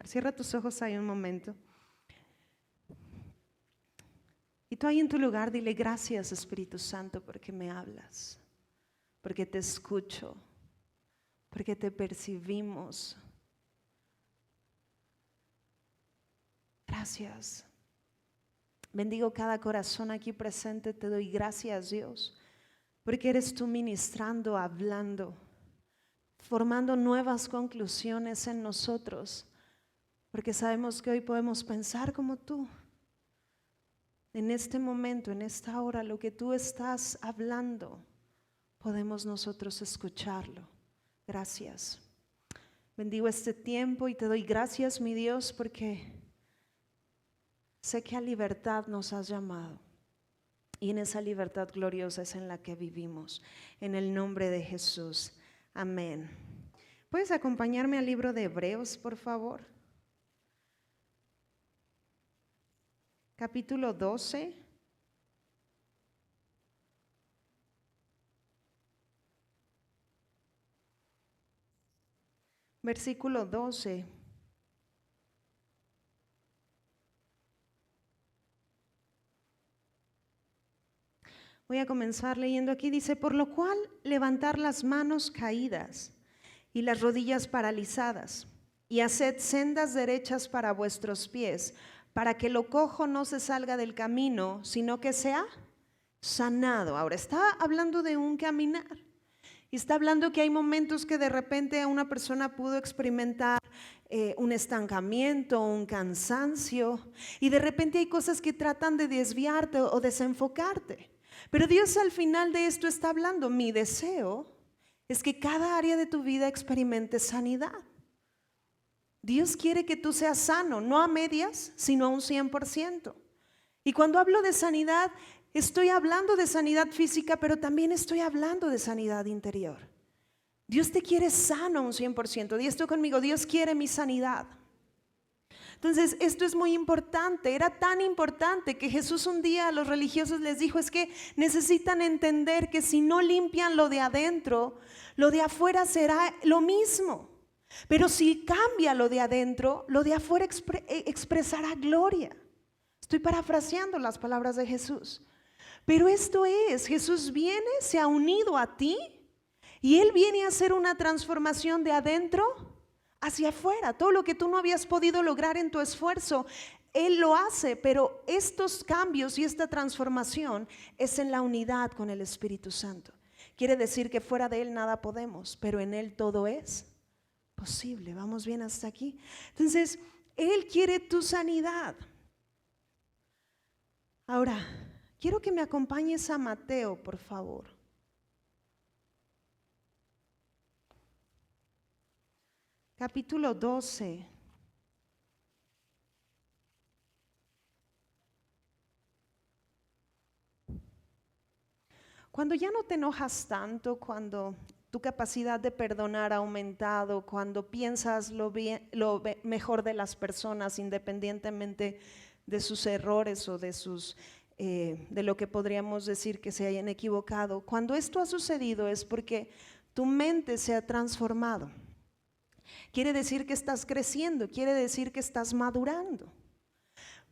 lugar. Cierra tus ojos ahí un momento. Y tú ahí en tu lugar dile: gracias, Espíritu Santo, porque me hablas, porque te escucho, porque te percibimos. Gracias. Bendigo cada corazón aquí presente. Te doy gracias, Dios, porque eres tú ministrando, hablando, formando nuevas conclusiones en nosotros, porque sabemos que hoy podemos pensar como tú. En este momento, en esta hora, lo que tú estás hablando, podemos nosotros escucharlo. Gracias. Bendigo este tiempo y te doy gracias, mi Dios, porque sé que a libertad nos has llamado. Y en esa libertad gloriosa es en la que vivimos. En el nombre de Jesús. Amén. ¿Puedes acompañarme al libro de Hebreos, por favor? Capítulo 12. Versículo 12. Voy a comenzar leyendo aquí. Dice: por lo cual levantar las manos caídas y las rodillas paralizadas, y haced sendas derechas para vuestros pies, para que lo cojo no se salga del camino, sino que sea sanado. Ahora está hablando de un caminar. Y está hablando que hay momentos que de repente una persona pudo experimentar un estancamiento, un cansancio, y de repente hay cosas que tratan de desviarte o desenfocarte. Pero Dios al final de esto está hablando: mi deseo es que cada área de tu vida experimente sanidad. Dios quiere que tú seas sano, no a medias, sino a un 100%. Y cuando hablo de sanidad, estoy hablando de sanidad física, pero también estoy hablando de sanidad interior. Dios te quiere sano a un 100%. Di esto conmigo: Dios quiere mi sanidad. Entonces, esto es muy importante. Era tan importante que Jesús un día a los religiosos les dijo: es que necesitan entender que si no limpian lo de adentro, lo de afuera será lo mismo. Pero si cambia lo de adentro, lo de afuera expresará gloria. Estoy parafraseando las palabras de Jesús. Pero esto es, Jesús viene, se ha unido a ti y Él viene a hacer una transformación de adentro hacia afuera. Todo lo que tú no habías podido lograr en tu esfuerzo, Él lo hace. Pero estos cambios y esta transformación es en la unidad con el Espíritu Santo. Quiere decir que fuera de Él nada podemos, pero en Él todo es posible. ¿Vamos bien hasta aquí? Entonces, Él quiere tu sanidad. Ahora, quiero que me acompañes a Mateo, por favor. Capítulo 12. Cuando ya no te enojas tanto, cuando tu capacidad de perdonar ha aumentado, cuando piensas lo mejor de las personas independientemente de sus errores o de lo que podríamos decir que se hayan equivocado, cuando esto ha sucedido es porque tu mente se ha transformado. Quiere decir que estás creciendo, quiere decir que estás madurando.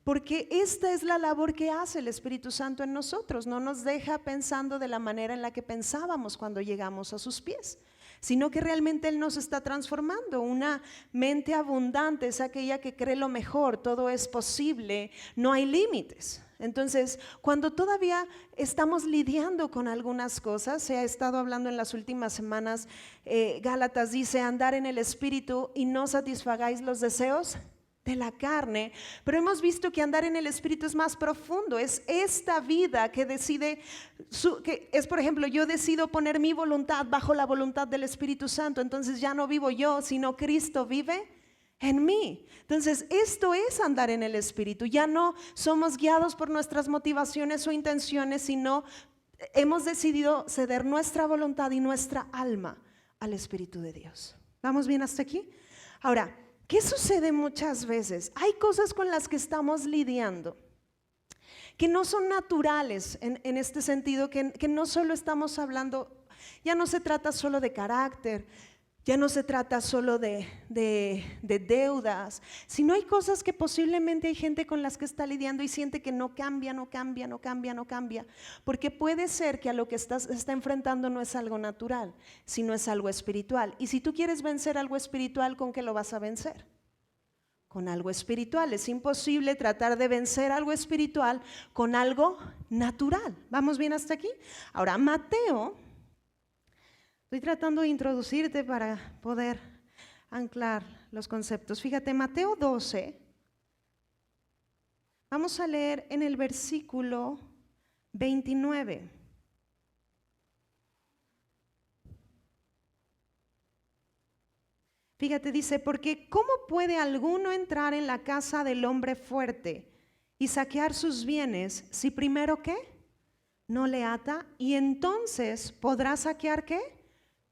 Porque esta es la labor que hace el Espíritu Santo en nosotros. No nos deja pensando de la manera en la que pensábamos cuando llegamos a sus pies, sino que realmente Él nos está transformando. Una mente abundante es aquella que cree lo mejor, todo es posible, no hay límites. Entonces, cuando todavía estamos lidiando con algunas cosas, se ha estado hablando en las últimas semanas, Gálatas dice: andar en el Espíritu y no satisfagáis los deseos de la carne. Pero hemos visto que andar en el Espíritu es más profundo. Es esta vida que decide, que es, por ejemplo, yo decido poner mi voluntad bajo la voluntad del Espíritu Santo. Entonces ya no vivo yo, sino Cristo vive en mí. Entonces esto es andar en el Espíritu. Ya no somos guiados por nuestras motivaciones o intenciones, sino hemos decidido ceder nuestra voluntad y nuestra alma al Espíritu de Dios. ¿Vamos bien hasta aquí? Ahora, ¿qué sucede muchas veces? Hay cosas con las que estamos lidiando que no son naturales en este sentido, que no solo estamos hablando, ya no se trata solo de carácter, Ya no se trata solo de deudas, sino hay cosas que posiblemente hay gente con las que está lidiando y siente que no cambia, no cambia, no cambia, no cambia. Porque puede ser que a lo que está enfrentando no es algo natural, sino es algo espiritual. Y si tú quieres vencer algo espiritual, ¿con qué lo vas a vencer? Con algo espiritual. Es imposible tratar de vencer algo espiritual con algo natural. ¿Vamos bien hasta aquí? Ahora, Mateo, estoy tratando de introducirte para poder anclar los conceptos. Fíjate, Mateo 12, vamos a leer en el versículo 29. Fíjate, dice, porque ¿cómo puede alguno entrar en la casa del hombre fuerte y saquear sus bienes si primero qué? No le ata, y entonces podrá saquear ¿qué?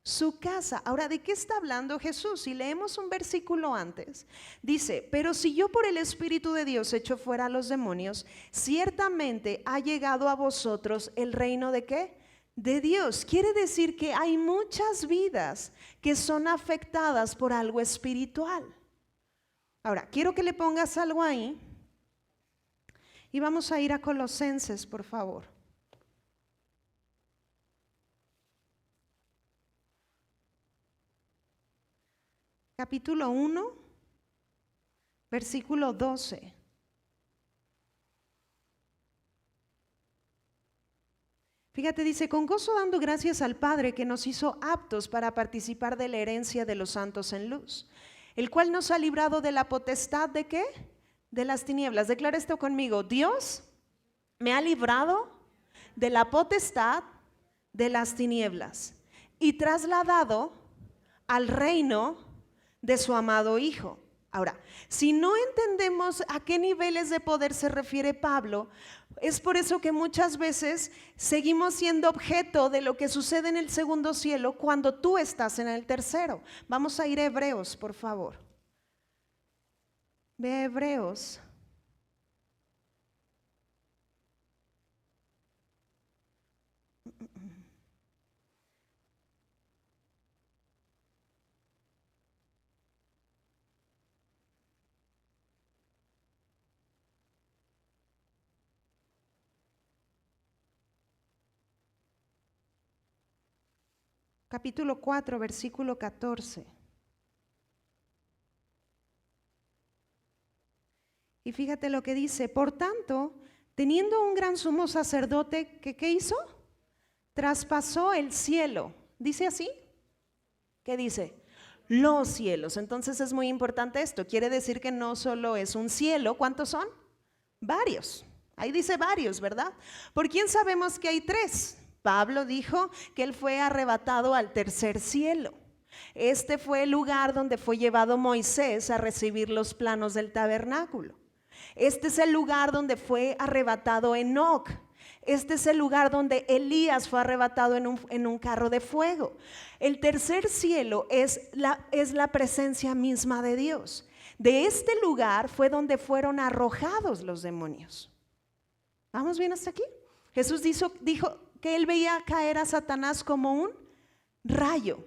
Su casa. Ahora, ¿de qué está hablando Jesús? Si leemos un versículo antes, dice, pero si yo por el Espíritu de Dios echo fuera a los demonios, ciertamente ha llegado a vosotros el reino de ¿qué? De Dios. Quiere decir que hay muchas vidas que son afectadas por algo espiritual. Ahora, quiero que le pongas algo ahí y vamos a ir a Colosenses, por favor. Capítulo 1, versículo 12. Fíjate, dice, con gozo dando gracias al Padre que nos hizo aptos para participar de la herencia de los santos en luz, el cual nos ha librado de la potestad ¿de qué? De las tinieblas. Declara esto conmigo, Dios me ha librado de la potestad de las tinieblas y trasladado al reino de su amado Hijo. Ahora, si no entendemos a qué niveles de poder se refiere Pablo, es por eso que muchas veces seguimos siendo objeto de lo que sucede en el segundo cielo cuando tú estás en el tercero. Vamos a ir a Hebreos, por favor. Ve a Hebreos. Capítulo 4, versículo 14. Y fíjate lo que dice, por tanto, teniendo un gran sumo sacerdote, ¿qué hizo? Traspasó el cielo. ¿Dice así? ¿Qué dice? Los cielos. Entonces es muy importante esto. Quiere decir que no solo es un cielo. ¿Cuántos son? Varios. Ahí dice varios, ¿verdad? ¿Por quién sabemos que hay tres? Pablo dijo que él fue arrebatado al tercer cielo. Este fue el lugar donde fue llevado Moisés a recibir los planos del tabernáculo. Este es el lugar donde fue arrebatado Enoc. Este es el lugar donde Elías fue arrebatado en un carro de fuego. El tercer cielo es la presencia misma de Dios. De este lugar fue donde fueron arrojados los demonios. ¿Vamos bien hasta aquí? Jesús dijo que él veía caer a Satanás como un rayo.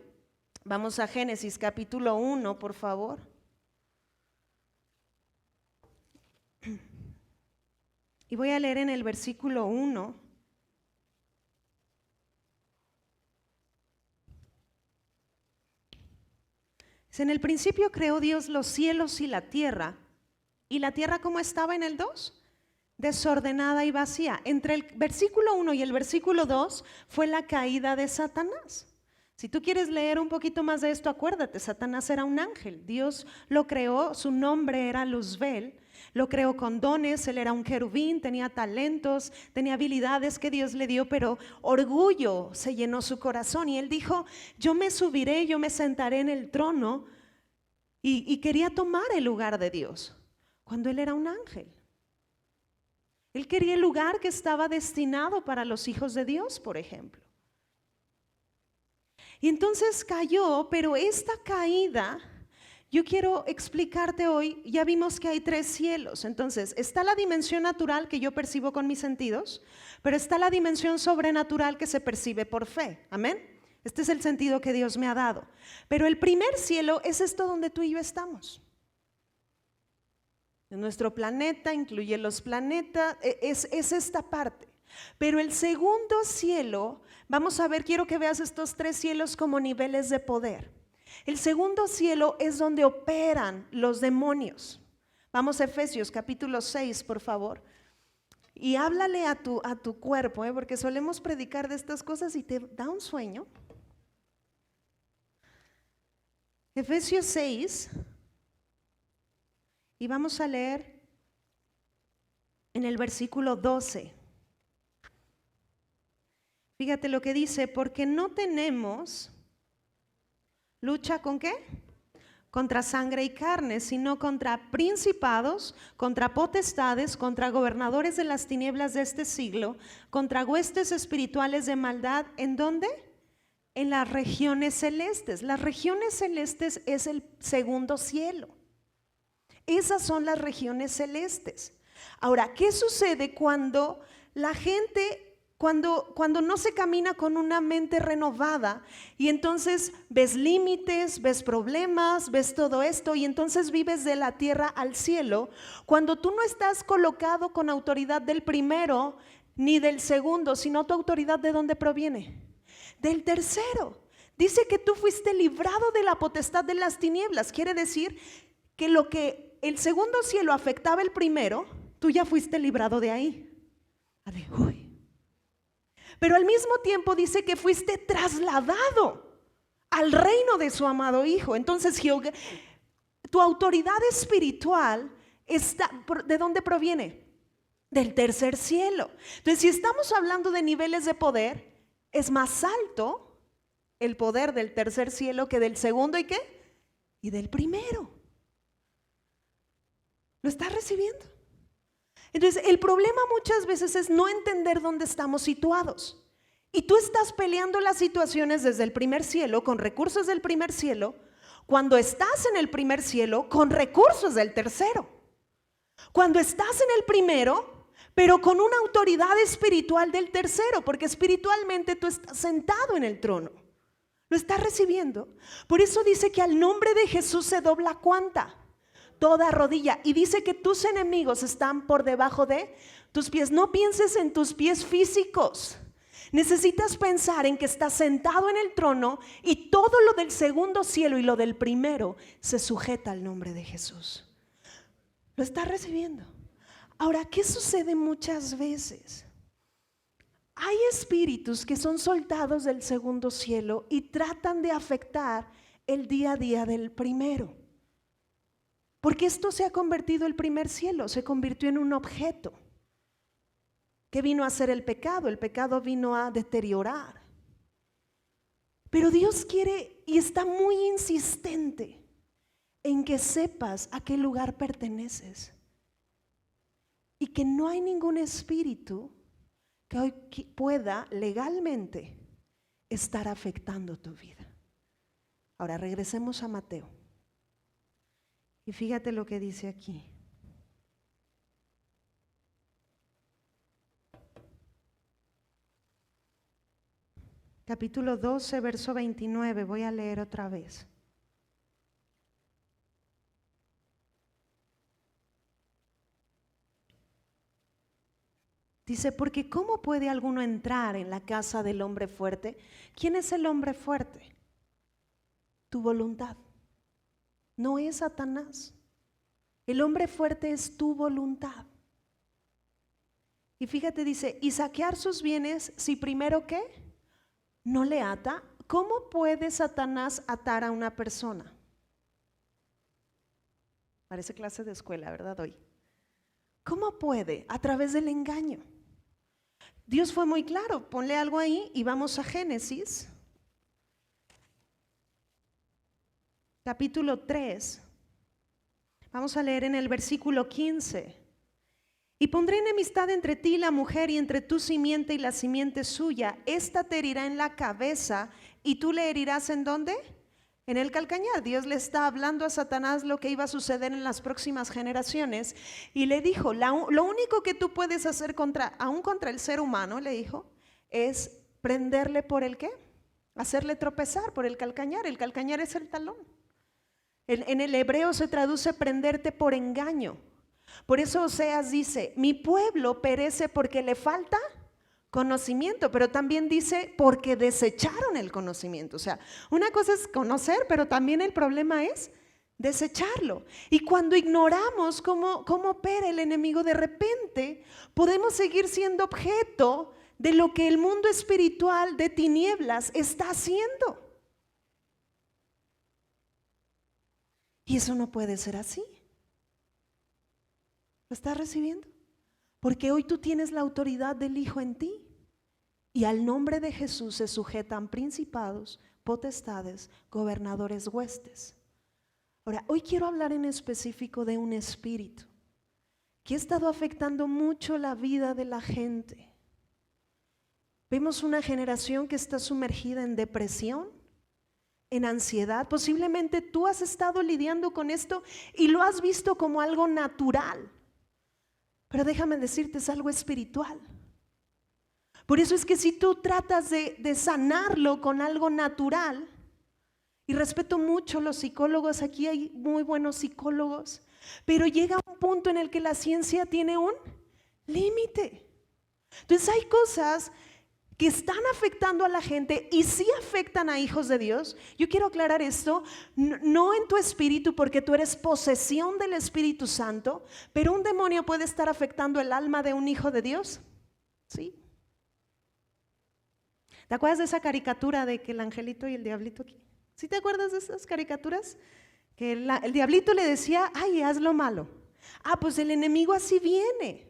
Vamos a Génesis capítulo 1, por favor. Y voy a leer en el versículo 1. En el principio creó Dios los cielos y la tierra. ¿Y la tierra cómo estaba en el 2? Desordenada y vacía. Entre el versículo 1 y el versículo 2 fue la caída de Satanás. Si tú quieres leer un poquito más de esto, acuérdate, Satanás era un ángel. Dios lo creó, su nombre era Luzbel. Lo creó con dones, él era un querubín, tenía talentos, tenía habilidades que Dios le dio, pero orgullo se llenó su corazón y él dijo, yo me subiré, yo me sentaré en el trono y quería tomar el lugar de Dios, cuando él era un ángel. Él quería el lugar que estaba destinado para los hijos de Dios, por ejemplo. Y entonces cayó, pero esta caída, yo quiero explicarte hoy, ya vimos que hay tres cielos. Entonces, está la dimensión natural que yo percibo con mis sentidos, pero está la dimensión sobrenatural que se percibe por fe. Amén. Este es el sentido que Dios me ha dado. Pero el primer cielo es esto donde tú y yo estamos. Nuestro planeta incluye los planetas, es esta parte. Pero el segundo cielo, vamos a ver, quiero que veas estos 3 cielos como niveles de poder. El segundo cielo es donde operan los demonios. Vamos a Efesios capítulo 6, por favor. Y háblale a tu cuerpo, porque solemos predicar de estas cosas y te da un sueño. Efesios 6, y vamos a leer en el versículo 12. Fíjate lo que dice, porque no tenemos lucha ¿con qué? Contra sangre y carne, sino contra principados, contra potestades, contra gobernadores de las tinieblas de este siglo, contra huestes espirituales de maldad. ¿En dónde? En las regiones celestes. Las regiones celestes es el segundo cielo. Esas son las regiones celestes. Ahora, ¿qué sucede cuando la gente... Cuando no se camina con una mente renovada y entonces ves límites, ves problemas, ves todo esto y entonces vives de la tierra al cielo? Cuando tú no estás colocado con autoridad del primero ni del segundo, sino tu autoridad, ¿de dónde proviene? Del tercero. Dice que tú fuiste librado de la potestad de las tinieblas. Quiere decir que lo que el segundo cielo afectaba el primero, tú ya fuiste librado de ahí. Uy. Pero al mismo tiempo dice que fuiste trasladado al reino de su amado Hijo. Entonces tu autoridad espiritual está, ¿de dónde proviene? Del tercer cielo. Entonces, si estamos hablando de niveles de poder, es más alto el poder del tercer cielo que del segundo y qué? Y del primero. ¿Lo estás recibiendo? Entonces, el problema muchas veces es no entender dónde estamos situados. Y tú estás peleando las situaciones desde el primer cielo, con recursos del primer cielo, cuando estás en el primer cielo, con recursos del tercero. Cuando estás en el primero, pero con una autoridad espiritual del tercero, porque espiritualmente tú estás sentado en el trono. ¿Lo estás recibiendo? Por eso dice que al nombre de Jesús se dobla ¿cuánta? Toda rodilla, y dice que tus enemigos están por debajo de tus pies. No pienses en tus pies físicos. Necesitas pensar en que estás sentado en el trono y todo lo del segundo cielo y lo del primero se sujeta al nombre de Jesús. ¿Lo estás recibiendo? Ahora, ¿qué sucede muchas veces? Hay espíritus que son soltados del segundo cielo y tratan de afectar el día a día del primero. Porque esto se ha convertido, el primer cielo se convirtió en un objeto. ¿Qué vino a hacer el pecado? El pecado vino a deteriorar. Pero Dios quiere y está muy insistente en que sepas a qué lugar perteneces. Y que no hay ningún espíritu que hoy pueda legalmente estar afectando tu vida. Ahora regresemos a Mateo. Y fíjate lo que dice aquí. Capítulo 12, verso 29, voy a leer otra vez. Dice, porque ¿cómo puede alguno entrar en la casa del hombre fuerte? ¿Quién es el hombre fuerte? Tu voluntad. No es Satanás. El hombre fuerte es tu voluntad. Y fíjate, dice, y saquear sus bienes si primero ¿qué? No le ata. ¿Cómo puede Satanás atar a una persona? Parece clase de escuela, ¿verdad? Hoy. ¿Cómo puede? A través del engaño. Dios fue muy claro, ponle algo ahí y vamos a Génesis. Capítulo 3. Vamos a leer en el versículo 15. Y pondré enemistad entre ti y la mujer y entre tu simiente y la simiente suya. Esta te herirá en la cabeza y tú le herirás ¿en dónde? En el calcañar. Dios le está hablando a Satanás lo que iba a suceder en las próximas generaciones y le dijo, lo único que tú puedes hacer aún contra el ser humano, le dijo, es prenderle por ¿el qué? hacerle tropezar por el calcañar. El calcañar es el talón. En el hebreo se traduce prenderte por engaño. Por eso Oseas dice, mi pueblo perece porque le falta conocimiento, pero también dice porque desecharon el conocimiento. O sea, una cosa es conocer, pero también el problema es desecharlo. Y cuando ignoramos cómo opera el enemigo, de repente podemos seguir siendo objeto de lo que el mundo espiritual de tinieblas está haciendo. Y eso no puede ser así. ¿Lo estás recibiendo? Porque hoy tú tienes la autoridad del Hijo en ti. Y al nombre de Jesús se sujetan principados, potestades, gobernadores, huestes. Ahora, hoy quiero hablar en específico de un espíritu que ha estado afectando mucho la vida de la gente. Vemos una generación que está sumergida en depresión, en ansiedad. Posiblemente tú has estado lidiando con esto y lo has visto como algo natural. Pero déjame decirte, es algo espiritual. Por eso es que si tú tratas de sanarlo con algo natural, y respeto mucho los psicólogos, aquí hay muy buenos psicólogos, pero llega un punto en el que la ciencia tiene un límite. Entonces hay cosas que están afectando a la gente y sí afectan a hijos de Dios. Yo quiero aclarar esto, no en tu espíritu porque tú eres posesión del Espíritu Santo, pero un demonio puede estar afectando el alma de un hijo de Dios. ¿Sí? ¿Te acuerdas de esa caricatura de que el angelito y el diablito aquí? ¿Sí te acuerdas de esas caricaturas? Que el diablito le decía, ay, haz lo malo. Ah, pues el enemigo así viene.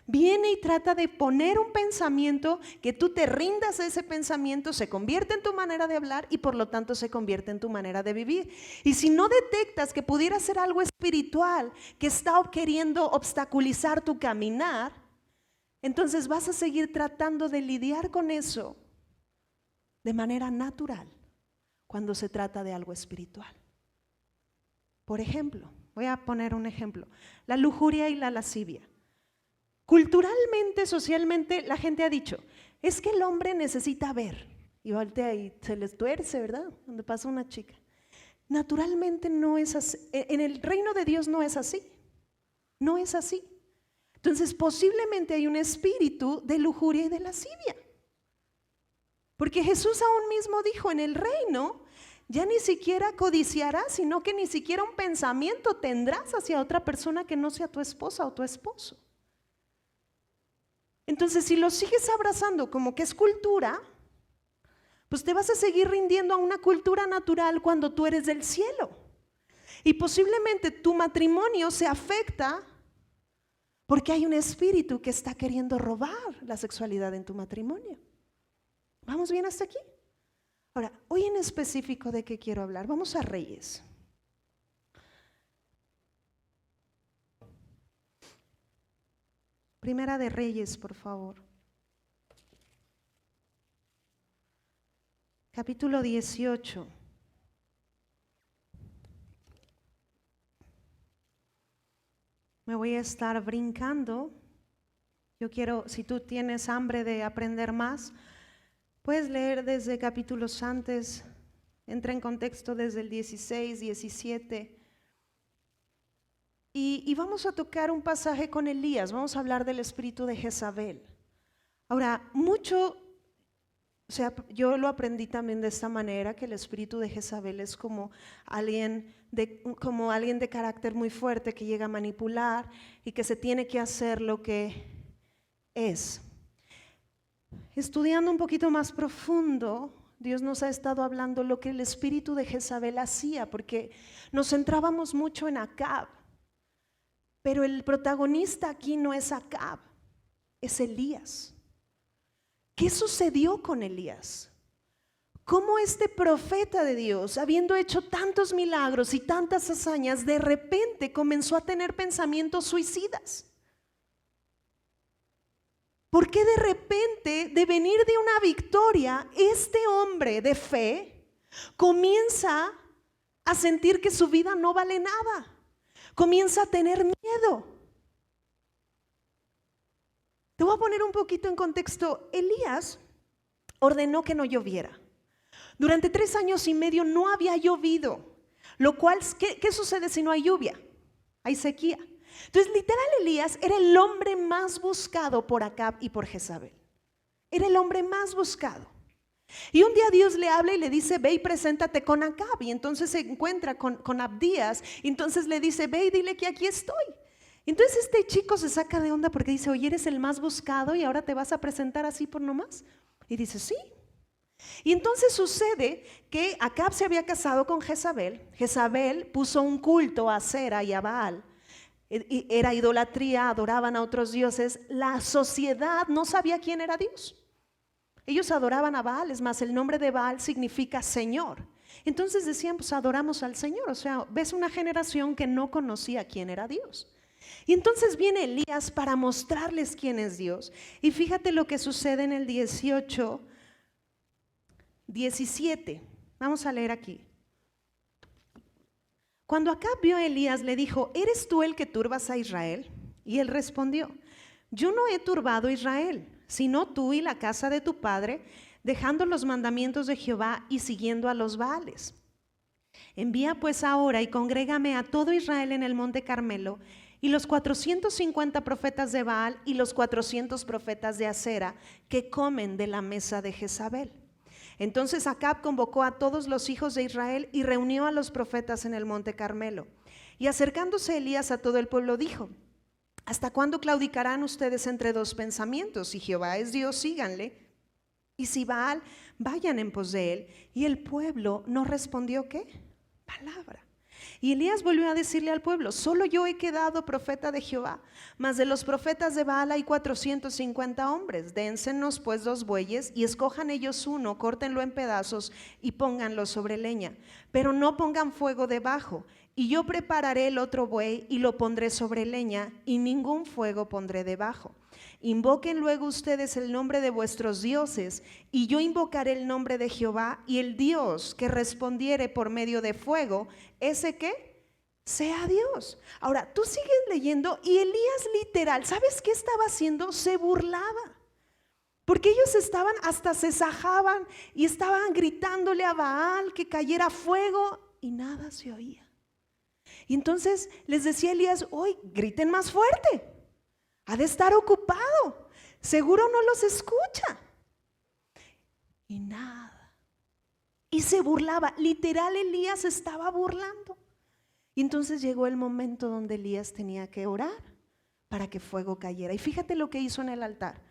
Viene y trata de poner un pensamiento, que tú te rindas a ese pensamiento, se convierte en tu manera de hablar y por lo tanto se convierte en tu manera de vivir. Y si no detectas que pudiera ser algo espiritual que está queriendo obstaculizar tu caminar, entonces vas a seguir tratando de lidiar con eso de manera natural cuando se trata de algo espiritual. Por ejemplo, voy a poner un ejemplo, la lujuria y la lascivia. Culturalmente, socialmente, la gente ha dicho, es que el hombre necesita ver. Y voltea y se les tuerce, ¿verdad? Donde pasa una chica. Naturalmente no es así. En el reino de Dios no es así. No es así. Entonces posiblemente hay un espíritu de lujuria y de lascivia. Porque Jesús aún mismo dijo, en el reino ya ni siquiera codiciarás, sino que ni siquiera un pensamiento tendrás hacia otra persona que no sea tu esposa o tu esposo. Entonces, si lo sigues abrazando como que es cultura, pues te vas a seguir rindiendo a una cultura natural cuando tú eres del cielo. Y posiblemente tu matrimonio se afecta porque hay un espíritu que está queriendo robar la sexualidad en tu matrimonio. ¿Vamos bien hasta aquí? Ahora, hoy en específico, ¿de qué quiero hablar? Vamos a Reyes. Primera de Reyes, por favor. Capítulo 18. Me voy a estar brincando. Yo quiero, si tú tienes hambre de aprender más, puedes leer desde capítulos antes, entra en contexto desde el 16, 17. Y vamos a tocar un pasaje con Elías, vamos a hablar del espíritu de Jezabel. Ahora, o sea, yo lo aprendí también de esta manera, que el espíritu de Jezabel es como alguien de carácter muy fuerte que llega a manipular y que se tiene que hacer lo que es. Estudiando un poquito más profundo, Dios nos ha estado hablando lo que el espíritu de Jezabel hacía, porque nos centrábamos mucho en Acab, pero el protagonista aquí no es Acab, es Elías. ¿Qué sucedió con Elías? ¿Cómo este profeta de Dios, habiendo hecho tantos milagros y tantas hazañas, de repente comenzó a tener pensamientos suicidas? ¿Por qué de repente, de venir de una victoria, este hombre de fe comienza a sentir que su vida no vale nada? Comienza a tener miedo. Te voy a poner un poquito en contexto. Elías ordenó que no lloviera. Durante 3 años y medio no había llovido, lo cual, ¿qué sucede si no hay lluvia? Hay sequía. Entonces, literal, Elías era el hombre más buscado por Acab y por Jezabel. Era el hombre más buscado. Y un día Dios le habla y le dice, ve y preséntate con Acab. Y entonces se encuentra con Abdías. Y entonces le dice, ve y dile que aquí estoy. Entonces este chico se saca de onda porque dice, oye, eres el más buscado y ahora te vas a presentar así por nomás. Y dice, sí. Y entonces sucede que Acab se había casado con Jezabel. Jezabel puso un culto a Acera y a Baal. Era idolatría, adoraban a otros dioses. La sociedad no sabía quién era Dios. Ellos adoraban a Baal, es más, el nombre de Baal significa Señor. Entonces decían, pues adoramos al Señor. O sea, ves una generación que no conocía quién era Dios. Y entonces viene Elías para mostrarles quién es Dios. Y fíjate lo que sucede en el 17. Vamos a leer aquí. Cuando Acab vio a Elías, le dijo, ¿eres tú el que turbas a Israel? Y él respondió, yo no he turbado a Israel, sino tú y la casa de tu padre, dejando los mandamientos de Jehová y siguiendo a los Baales. Envía pues ahora y congrégame a todo Israel en el monte Carmelo, y los 450 profetas de Baal y los 400 profetas de Acera que comen de la mesa de Jezabel. Entonces Acab convocó a todos los hijos de Israel y reunió a los profetas en el monte Carmelo. Y acercándose Elías a todo el pueblo dijo, ¿hasta cuándo claudicarán ustedes entre dos pensamientos? Si Jehová es Dios, síganle, y si Baal, vayan en pos de él. Y el pueblo no respondió, ¿qué? Palabra. Y Elías volvió a decirle al pueblo, solo yo he quedado profeta de Jehová, mas de los profetas de Baal hay 450 hombres. Dénsenos pues 2 bueyes y escojan ellos uno, córtenlo en pedazos y pónganlo sobre leña, pero no pongan fuego debajo. Y yo prepararé el otro buey y lo pondré sobre leña y ningún fuego pondré debajo. Invoquen luego ustedes el nombre de vuestros dioses y yo invocaré el nombre de Jehová, y el Dios que respondiere por medio de fuego, ese que sea Dios. Ahora, tú sigues leyendo y Elías literal, ¿sabes qué estaba haciendo? Se burlaba. Porque ellos estaban, hasta se sajaban y estaban gritándole a Baal que cayera fuego y nada se oía. Y entonces les decía Elías, hoy griten más fuerte. Ha de estar ocupado, seguro no los escucha. Y nada. Y se burlaba, literal Elías estaba burlando. Y entonces llegó el momento donde Elías tenía que orar para que fuego cayera. Y fíjate lo que hizo en el altar.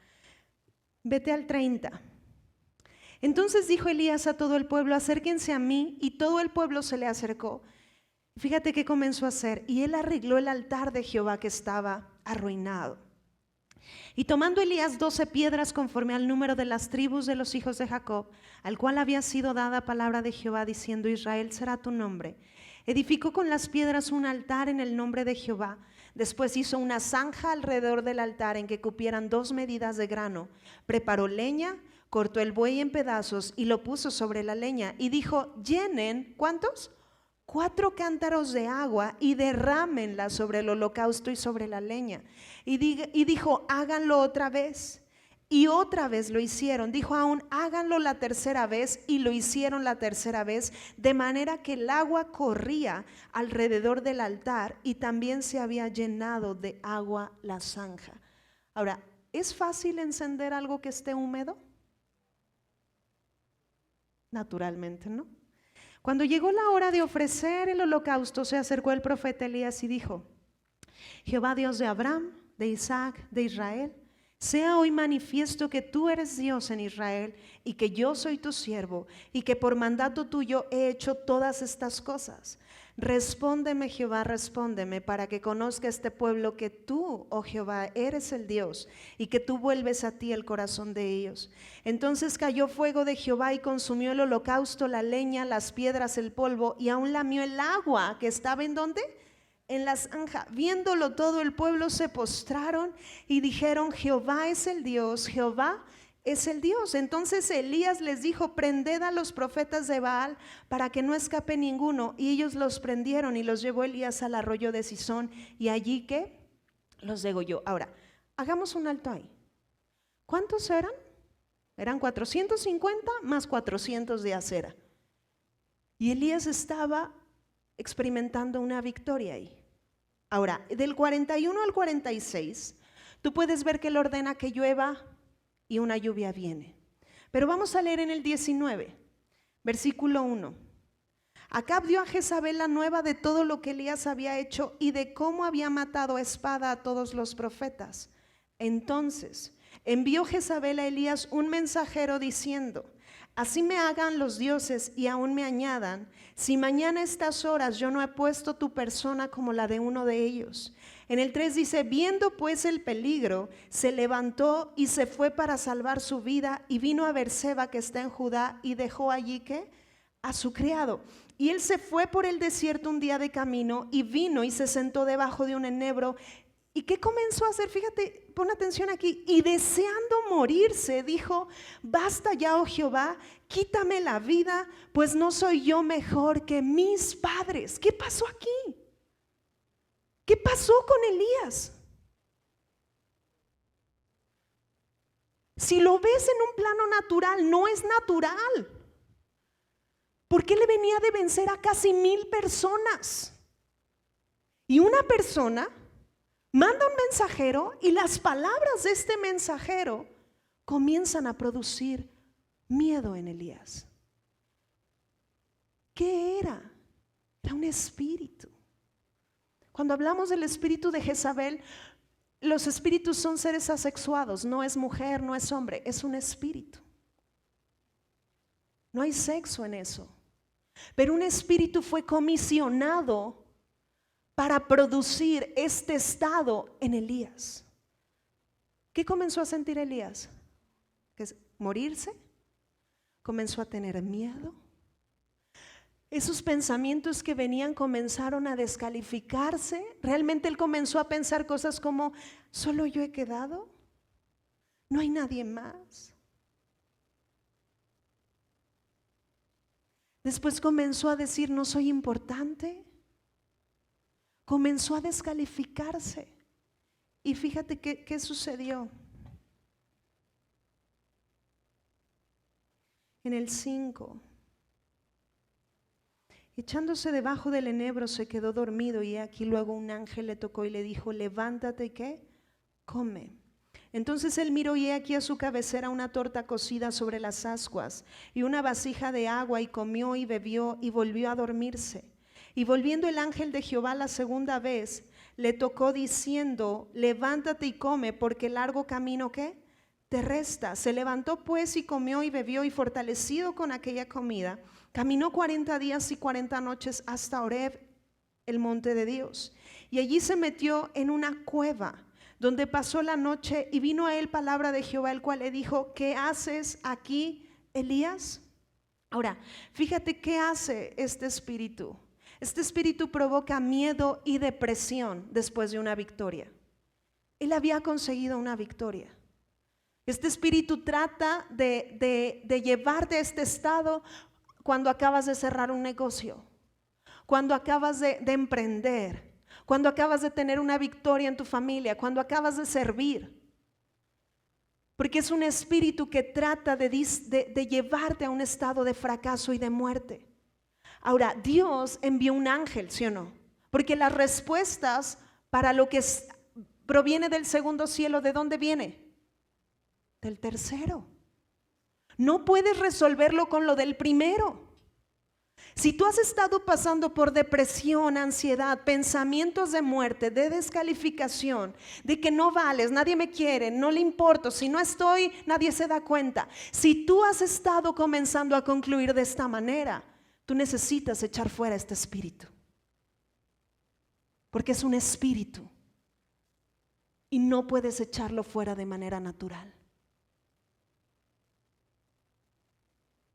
Vete al 30. Entonces dijo Elías a todo el pueblo, acérquense a mí, y todo el pueblo se le acercó. Fíjate qué comenzó a hacer. Y él arregló el altar de Jehová que estaba arruinado. Y tomando Elías 12 piedras conforme al número de las tribus de los hijos de Jacob, al cual había sido dada palabra de Jehová diciendo, Israel será tu nombre, edificó con las piedras un altar en el nombre de Jehová. Después hizo una zanja alrededor del altar en que cupieran 2 medidas de grano. Preparó leña, cortó el buey en pedazos y lo puso sobre la leña. Y dijo, llenen, ¿cuántos? 4 cántaros de agua y derrámenla sobre el holocausto y sobre la leña. Y dijo, háganlo otra vez. Y otra vez lo hicieron. Dijo aún, háganlo la tercera vez, y lo hicieron la tercera vez, de manera que el agua corría alrededor del altar y también se había llenado de agua la zanja. Ahora, ¿es fácil encender algo que esté húmedo? Naturalmente no. Cuando llegó la hora de ofrecer el holocausto, se acercó el profeta Elías y dijo, Jehová Dios de Abraham, de Isaac, de Israel, sea hoy manifiesto que tú eres Dios en Israel y que yo soy tu siervo y que por mandato tuyo he hecho todas estas cosas. Respóndeme, Jehová, respóndeme, para que conozca este pueblo que tú, oh Jehová, eres el Dios y que tú vuelves a ti el corazón de ellos. Entonces cayó fuego de Jehová y consumió el holocausto, la leña, las piedras, el polvo, y aún lamió el agua que estaba ¿en dónde? En la zanja. Viéndolo todo el pueblo se postraron y dijeron, Jehová es el Dios, Jehová es el Dios. Entonces Elías les dijo, prended a los profetas de Baal para que no escape ninguno. Y ellos los prendieron y los llevó Elías al arroyo de Sisón, y allí que los degolló. Ahora, hagamos un alto ahí. ¿Cuántos eran? Eran 450 más 400 de acera. Y Elías estaba experimentando una victoria ahí. Ahora, del 41 al 46, tú puedes ver que él ordena que llueva y una lluvia viene. Pero vamos a leer en el 19, versículo 1. Acab dio a Jezabel la nueva de todo lo que Elías había hecho y de cómo había matado a espada a todos los profetas. Entonces envió Jezabel a Elías un mensajero diciendo: así me hagan los dioses y aún me añadan, si mañana a estas horas yo no he puesto tu persona como la de uno de ellos. En el 3 dice: viendo pues el peligro, se levantó y se fue para salvar su vida y vino a Berseba, que está en Judá, y dejó allí ¿qué? A su criado. Y él se fue por el desierto un día de camino y vino y se sentó debajo de un enebro. ¿Y qué comenzó a hacer? Fíjate, pon atención aquí. Y deseando morirse, dijo: basta ya, oh Jehová, quítame la vida, pues no soy yo mejor que mis padres. ¿Qué pasó aquí? ¿Qué pasó con Elías? Si lo ves en un plano natural, no es natural. Porque le venía de vencer a casi 1000 personas. Y una persona manda un mensajero y las palabras de este mensajero comienzan a producir miedo en Elías. ¿Qué era? Era un espíritu. Cuando hablamos del espíritu de Jezabel, los espíritus son seres asexuados, no es mujer, no es hombre, es un espíritu. No hay sexo en eso. Pero un espíritu fue comisionado para producir este estado en Elías. ¿Qué comenzó a sentir Elías? ¿Que es morirse? Comenzó a tener miedo. Esos pensamientos que venían comenzaron a descalificarse. Realmente él comenzó a pensar cosas como: ¿solo yo he quedado? ¿No hay nadie más? Después comenzó a decir: no soy importante. Comenzó a descalificarse. Y fíjate qué sucedió. En el 5, echándose debajo del enebro se quedó dormido, y aquí luego un ángel le tocó y le dijo: levántate, ¿qué? Come. Entonces él miró y he aquí a su cabecera una torta cocida sobre las ascuas y una vasija de agua, y comió y bebió y volvió a dormirse. Y volviendo el ángel de Jehová la segunda vez, le tocó diciendo: levántate y come, porque el largo camino ¿qué? Te resta. Se levantó pues y comió y bebió, y fortalecido con aquella comida, caminó 40 días y 40 noches hasta Horeb, el monte de Dios. Y allí se metió en una cueva, donde pasó la noche, y vino a él palabra de Jehová, el cual le dijo: ¿qué haces aquí, Elías? Ahora, fíjate qué hace este espíritu. Este espíritu provoca miedo y depresión después de una victoria. Él había conseguido una victoria. Este espíritu trata de llevarte a este estado cuando acabas de cerrar un negocio, cuando acabas de emprender, cuando acabas de tener una victoria en tu familia, cuando acabas de servir. Porque es un espíritu que trata de llevarte a un estado de fracaso y de muerte. Ahora, Dios envió un ángel, ¿sí o no? Porque las respuestas para lo que proviene del segundo cielo, ¿de dónde viene? Del tercero. No puedes resolverlo con lo del primero. Si tú has estado pasando por depresión, ansiedad, pensamientos de muerte, de descalificación, de que no vales, nadie me quiere, no le importo, si no estoy, nadie se da cuenta. Si tú has estado comenzando a concluir de esta manera, tú necesitas echar fuera este espíritu. Porque es un espíritu y no puedes echarlo fuera de manera natural.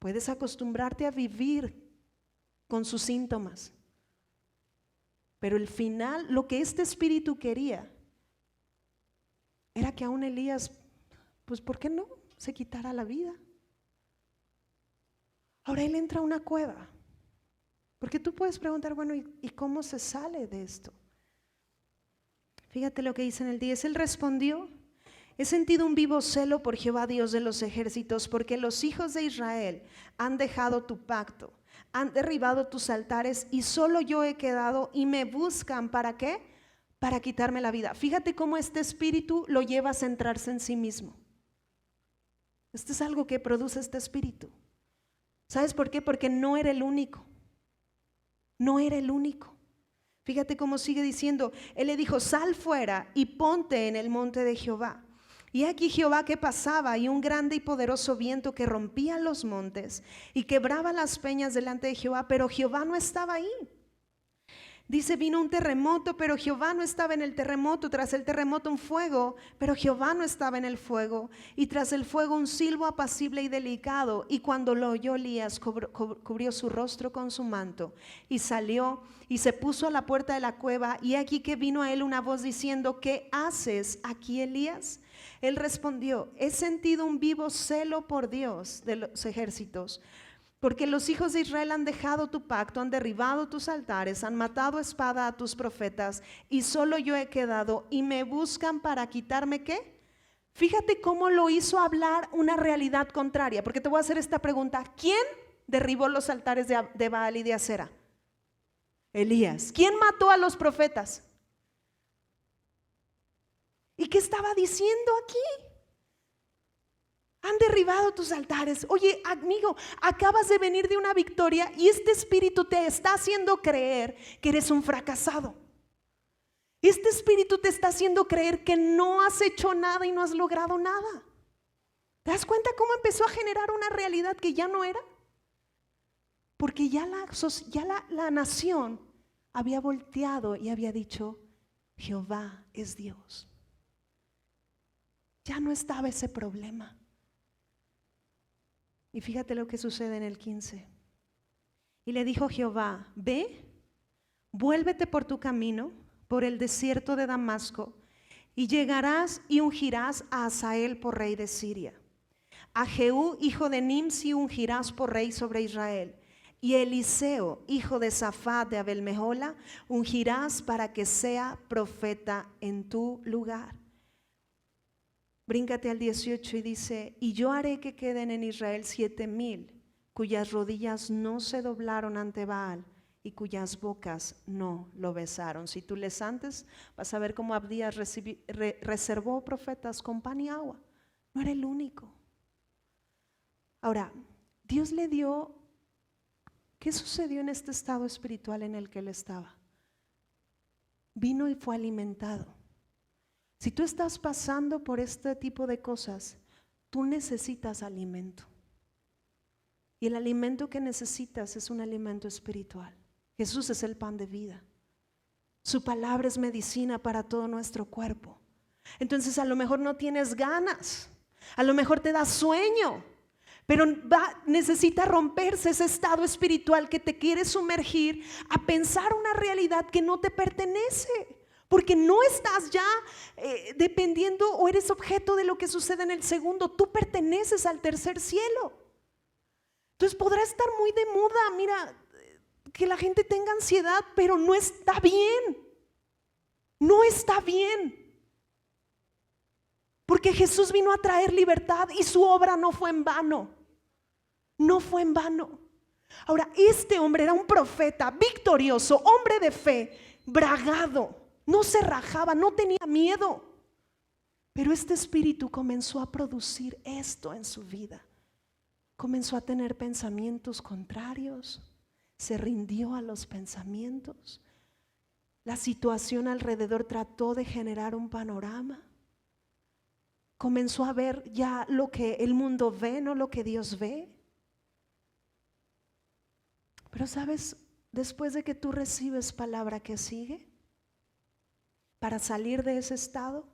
Puedes acostumbrarte a vivir con sus síntomas, pero el final, lo que este espíritu quería era que aún Elías, pues ¿por qué no? Se quitara la vida. Ahora él entra a una cueva, porque tú puedes preguntar: bueno, ¿y cómo se sale de esto? Fíjate lo que dice en el 10. Él respondió he sentido un vivo celo por Jehová Dios de los ejércitos, porque los hijos de Israel han dejado tu pacto, han derribado tus altares y solo yo he quedado y me buscan. ¿Para qué? Para quitarme la vida. Fíjate cómo este espíritu lo lleva a centrarse en sí mismo. Esto es algo que produce este espíritu. ¿Sabes por qué? Porque no era el único. No era el único. Fíjate cómo sigue diciendo. Él le dijo: sal fuera y ponte en el monte de Jehová. Y aquí Jehová que pasaba, y un grande y poderoso viento que rompía los montes y quebraba las peñas delante de Jehová, pero Jehová no estaba ahí. Dice: vino un terremoto, pero Jehová no estaba en el terremoto. Tras el terremoto un fuego, pero Jehová no estaba en el fuego. Y tras el fuego un silbo apacible y delicado. Y cuando lo oyó Elías, cubrió su rostro con su manto y salió y se puso a la puerta de la cueva. Y aquí que vino a él una voz diciendo: ¿qué haces aquí, Elías? Él respondió: he sentido un vivo celo por Dios de los ejércitos, porque los hijos de Israel han dejado tu pacto, han derribado tus altares, han matado a espada a tus profetas, y solo yo he quedado, y me buscan para quitarme ¿qué? Fíjate cómo lo hizo hablar una realidad contraria, porque te voy a hacer esta pregunta: ¿quién derribó los altares de Baal y de Acera? Elías. ¿Quién mató a los profetas? ¿Y qué estaba diciendo aquí? Han derribado tus altares. Oye, amigo, acabas de venir de una victoria y este espíritu te está haciendo creer que eres un fracasado. Este espíritu te está haciendo creer que no has hecho nada y no has logrado nada. ¿Te das cuenta cómo empezó a generar una realidad que ya no era? Porque ya la nación había volteado y había dicho: Jehová es Dios. Ya no estaba ese problema. Y fíjate lo que sucede en el 15. Y le dijo Jehová: ve, vuélvete por tu camino, por el desierto de Damasco, y llegarás y ungirás a Hazael por rey de Siria. A Jehú, hijo de Nimsi, ungirás por rey sobre Israel. Y Eliseo, hijo de Safat de Abel-Mehola, ungirás para que sea profeta en tu lugar. Bríncate al 18 y dice: y yo haré que queden en Israel 7,000 cuyas rodillas no se doblaron ante Baal y cuyas bocas no lo besaron. Si tú lees antes, vas a ver cómo Abdías reservó profetas con pan y agua. No era el único. Ahora, Dios le dio. ¿Qué sucedió en este estado espiritual en el que él estaba? Vino y fue alimentado. Si tú estás pasando por este tipo de cosas, tú necesitas alimento. Y el alimento que necesitas es un alimento espiritual. Jesús es el pan de vida. Su palabra es medicina para todo nuestro cuerpo. Entonces a lo mejor no tienes ganas, a lo mejor te da sueño, pero necesita romperse ese estado espiritual que te quiere sumergir a pensar una realidad que no te pertenece. Porque no estás ya dependiendo o eres objeto de lo que sucede en el segundo. Tú perteneces al tercer cielo. Entonces podrá estar muy de moda, mira, que la gente tenga ansiedad, pero no está bien. No está bien. Porque Jesús vino a traer libertad y su obra no fue en vano. No fue en vano. Ahora, este hombre era un profeta victorioso, hombre de fe, bragado. No se rajaba, no tenía miedo. Pero este espíritu comenzó a producir esto en su vida. Comenzó a tener pensamientos contrarios. Se rindió a los pensamientos. La situación alrededor trató de generar un panorama. Comenzó a ver ya lo que el mundo ve, no lo que Dios ve. Pero sabes, después de que tú recibes palabra, que sigue para salir de ese estado,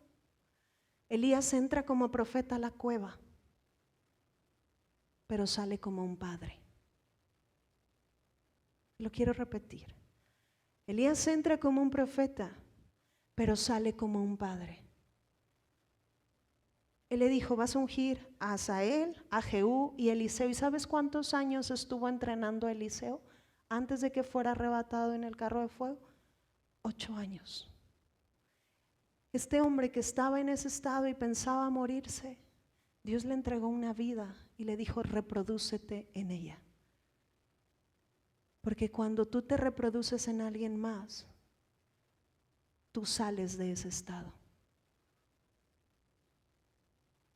Elías entra como profeta a la cueva, pero sale como un padre. Lo quiero repetir. Elías entra como un profeta, pero sale como un padre. Él le dijo: vas a ungir a Hazael, a Jehú y Eliseo. ¿Y sabes cuántos años estuvo entrenando a Eliseo antes de que fuera arrebatado en el carro de fuego? 8 años. Este hombre que estaba en ese estado y pensaba morirse, Dios le entregó una vida y le dijo: reprodúcete en ella. Porque cuando tú te reproduces en alguien más, tú sales de ese estado.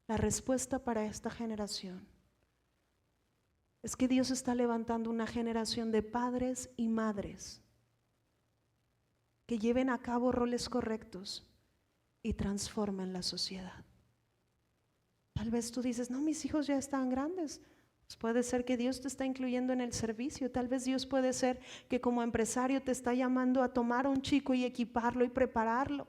La respuesta para esta generación es que Dios está levantando una generación de padres y madres que lleven a cabo roles correctos y transformen la sociedad. Tal vez tú dices: no, mis hijos ya están grandes. Pues puede ser que Dios te está incluyendo en el servicio. Tal vez Dios puede ser que como empresario te está llamando a tomar a un chico y equiparlo y prepararlo.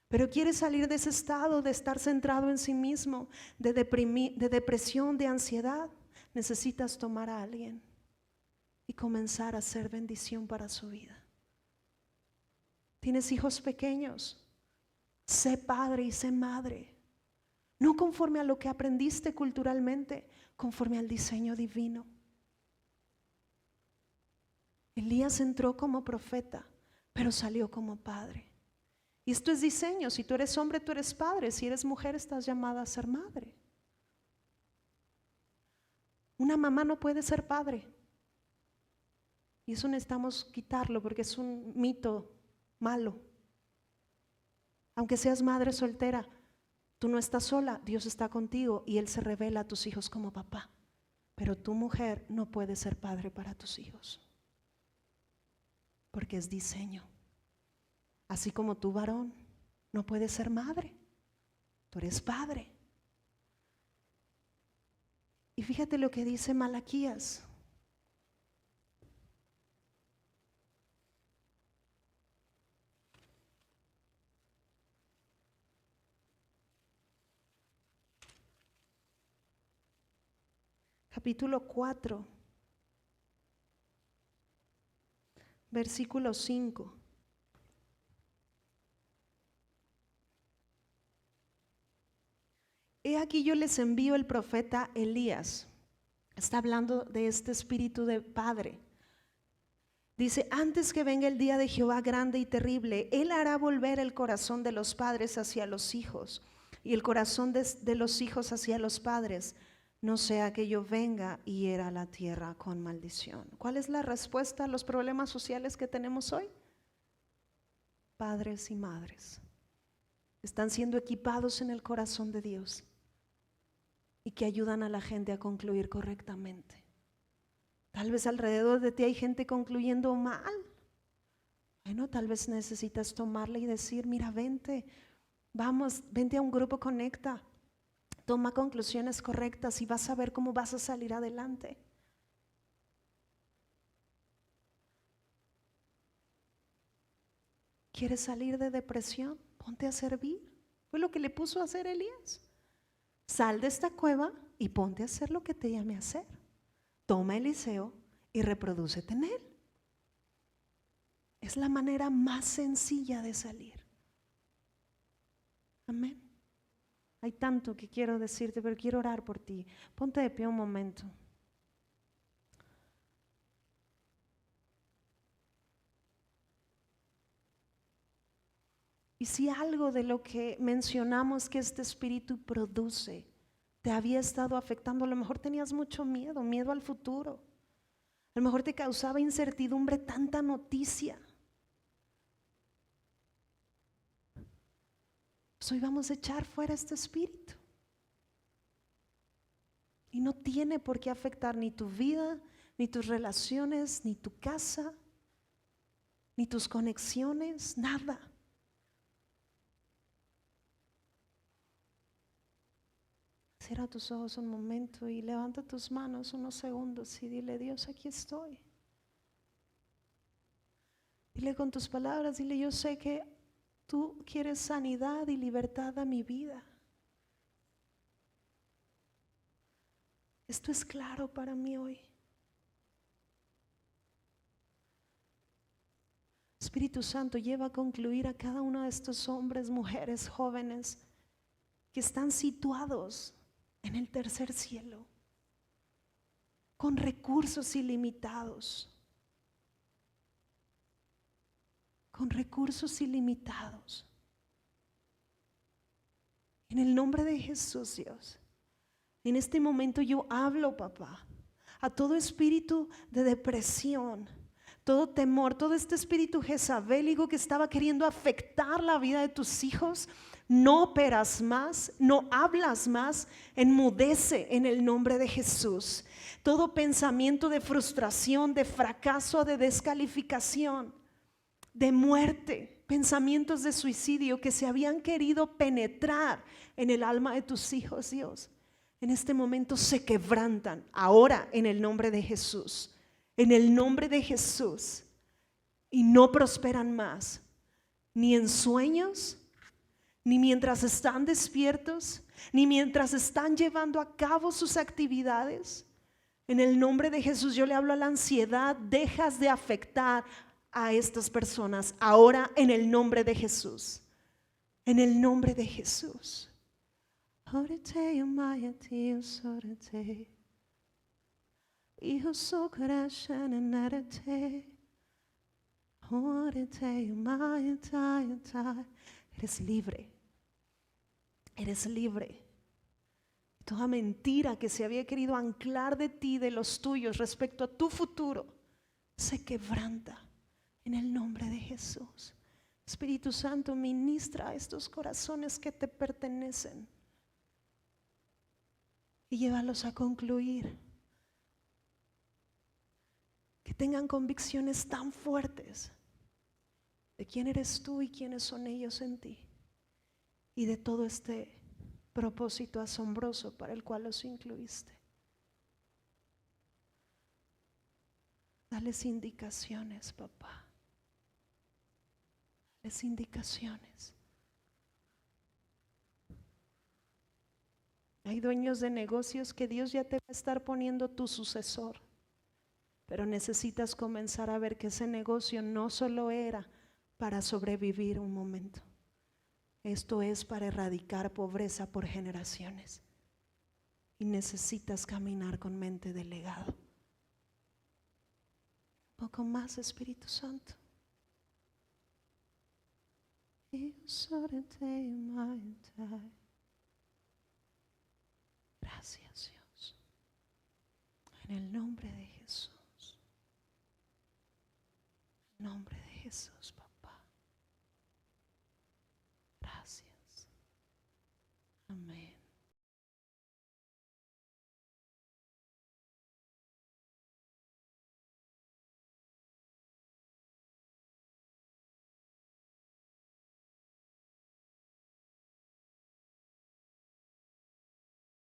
Pero quieres salir de ese estado de estar centrado en sí mismo, de depresión, de ansiedad. Necesitas tomar a alguien y comenzar a ser bendición para su vida. Tienes hijos pequeños, sé padre y sé madre. No conforme a lo que aprendiste culturalmente, conforme al diseño divino. Elías entró como profeta, pero salió como padre. Y esto es diseño. Si tú eres hombre, tú eres padre. Si eres mujer, estás llamada a ser madre. Una mamá no puede ser padre. Y eso necesitamos quitarlo porque es un mito malo. Aunque seas madre soltera, tú no estás sola, Dios está contigo y Él se revela a tus hijos como papá. Pero tu mujer no puede ser padre para tus hijos, porque es diseño. Así como tu varón no puede ser madre, tú eres padre. Y fíjate lo que dice Malaquías. Capítulo 4, versículo 5. He aquí yo les envío el profeta Elías. Está hablando de este espíritu de padre. Dice: antes que venga el día de Jehová grande y terrible, Él hará volver el corazón de los padres hacia los hijos y el corazón de los hijos hacia los padres, no sea que yo venga y hiera la tierra con maldición. ¿Cuál es la respuesta a los problemas sociales que tenemos hoy? Padres y madres están siendo equipados en el corazón de Dios y que ayudan a la gente a concluir correctamente. Tal vez alrededor de ti hay gente concluyendo mal. Bueno, tal vez necesitas tomarle y decir: mira, vente, vamos, vente a un grupo Conecta, toma conclusiones correctas y vas a ver cómo vas a salir adelante. ¿Quieres salir de depresión? Ponte a servir. Fue lo que le puso a hacer Elías. Sal de esta cueva y ponte a hacer lo que te llame a hacer. Toma Eliseo y reprodúcete en él. Es la manera más sencilla de salir. Amén. Hay tanto que quiero decirte, pero quiero orar por ti. Ponte de pie un momento. Y si algo de lo que mencionamos que este espíritu produce te había estado afectando, a lo mejor tenías mucho miedo, miedo al futuro. A lo mejor te causaba incertidumbre tanta noticia. Pues hoy vamos a echar fuera este espíritu. Y no tiene por qué afectar ni tu vida, ni tus relaciones, ni tu casa, ni tus conexiones, nada. Cierra tus ojos un momento y levanta tus manos unos segundos y dile: Dios, aquí estoy. Dile con tus palabras, dile: yo sé que tú quieres sanidad y libertad a mi vida. Esto es claro para mí hoy. Espíritu Santo, lleva a concluir a cada uno de estos hombres, mujeres, jóvenes que están situados en el tercer cielo, con recursos ilimitados, con recursos ilimitados. En el nombre de Jesús, Dios. En este momento yo hablo, papá, a todo espíritu de depresión, todo temor, todo este espíritu jezabélico que estaba queriendo afectar la vida de tus hijos. No operas más, no hablas más, enmudece en el nombre de Jesús. Todo pensamiento de frustración, de fracaso, de descalificación, de muerte, pensamientos de suicidio que se habían querido penetrar en el alma de tus hijos, Dios, en este momento se quebrantan ahora en el nombre de Jesús, en el nombre de Jesús, y no prosperan más, ni en sueños, ni mientras están despiertos, ni mientras están llevando a cabo sus actividades. En el nombre de Jesús yo le hablo a la ansiedad, dejas de afectar a estas personas ahora en el nombre de Jesús, en el nombre de Jesús. Eres libre, eres libre. Toda mentira que se había querido anclar de ti, de los tuyos, respecto a tu futuro, se quebranta en el nombre de Jesús. Espíritu Santo, ministra a estos corazones que te pertenecen y llévalos a concluir. Que tengan convicciones tan fuertes de quién eres tú y quiénes son ellos en ti, y de todo este propósito asombroso para el cual los incluiste. Dales indicaciones, papá. Dales indicaciones. Hay dueños de negocios que Dios ya te va a estar poniendo tu sucesor, pero necesitas comenzar a ver que ese negocio no solo era para sobrevivir un momento. Esto es para erradicar pobreza por generaciones. Y necesitas caminar con mente de legado. Un poco más, Espíritu Santo. Gracias, Dios. En el nombre de Jesús. En el nombre de Jesús, Papá.